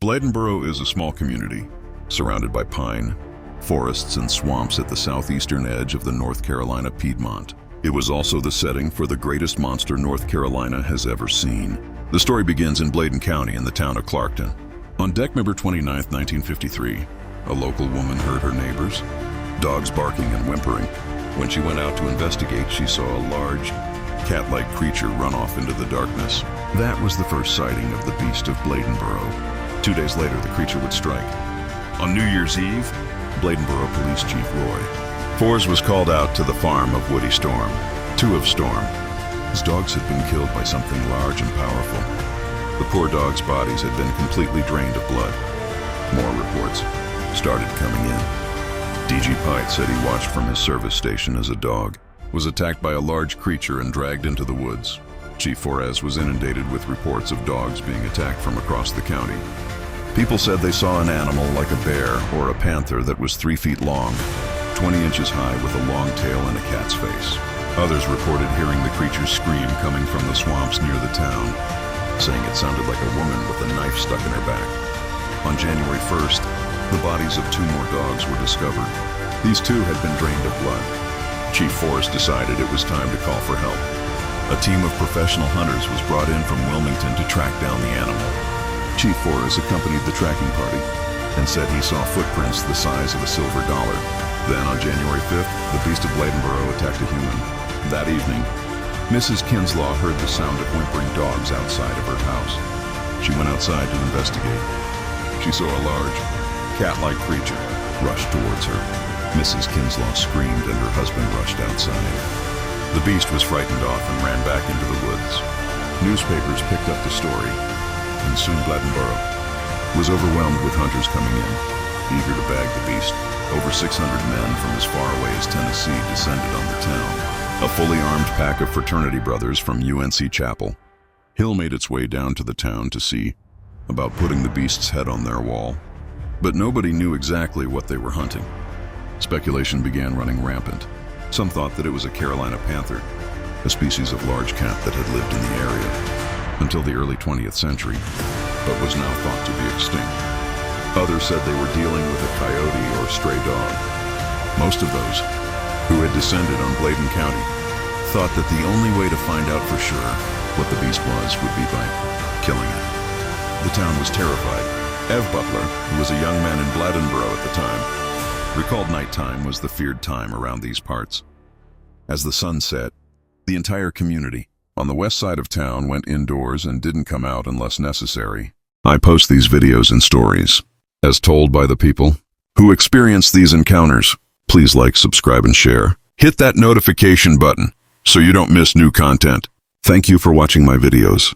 Bladenboro is a small community, surrounded by pine, forests and swamps at the southeastern edge of the North Carolina Piedmont. It was also the setting for the greatest monster North Carolina has ever seen. The story begins in Bladen County in the town of Clarkton. On December 29, 1953, a local woman heard her neighbors, dogs barking and whimpering. When she went out to investigate, she saw a large, cat-like creature run off into the darkness. That was the first sighting of the beast of Bladenboro. 2 days later, the creature would strike. On New Year's Eve, Bladenboro Police Chief Roy Fors was called out to the farm of Woody Storm, 2 of Storm. His dogs had been killed by something large and powerful. The poor dogs' bodies had been completely drained of blood. More reports started coming in. DG Pite said he watched from his service station as a dog was attacked by a large creature and dragged into the woods. Chief Forez was inundated with reports of dogs being attacked from across the county. People said they saw an animal like a bear or a panther that was 3 feet long, 20 inches high with a long tail and a cat's face. Others reported hearing the creature's scream coming from the swamps near the town, saying it sounded like a woman with a knife stuck in her back. On January 1st, the bodies of 2 more dogs were discovered. These 2 had been drained of blood. Chief Forrest decided it was time to call for help. A team of professional hunters was brought in from Wilmington to track down the animal. Chief Forrest accompanied the tracking party and said he saw footprints the size of a silver dollar. Then on January 5th, the beast of Bladenboro attacked a human. That evening, Mrs. Kinslaw heard the sound of whimpering dogs outside of her house. She went outside to investigate. She saw a large, cat-like creature rush towards her. Mrs. Kinslaw screamed and her husband rushed outside. The beast was frightened off and ran back into the woods. Newspapers picked up the story, and soon Bladenboro was overwhelmed with hunters coming in, eager to bag the beast. Over 600 men from as far away as Tennessee descended on the town. A fully armed pack of fraternity brothers from UNC Chapel Hill made its way down to the town to see about putting the beast's head on their wall. But nobody knew exactly what they were hunting. Speculation began running rampant. Some thought that it was a Carolina panther, a species of large cat that had lived in the area until the early 20th century, but was now thought to be extinct. Others said they were dealing with a coyote or stray dog. Most of those who had descended on Bladen County thought that the only way to find out for sure what the beast was would be by killing it. The town was terrified. Ev Butler, who was a young man in Bladenboro at the time, recalled nighttime was the feared time around these parts. As the sun set, the entire community on the west side of town went indoors and didn't come out unless necessary. I post these videos and stories as told by the people who experienced these encounters. Please like, subscribe, and share. Hit that notification button so you don't miss new content. Thank you for watching my videos.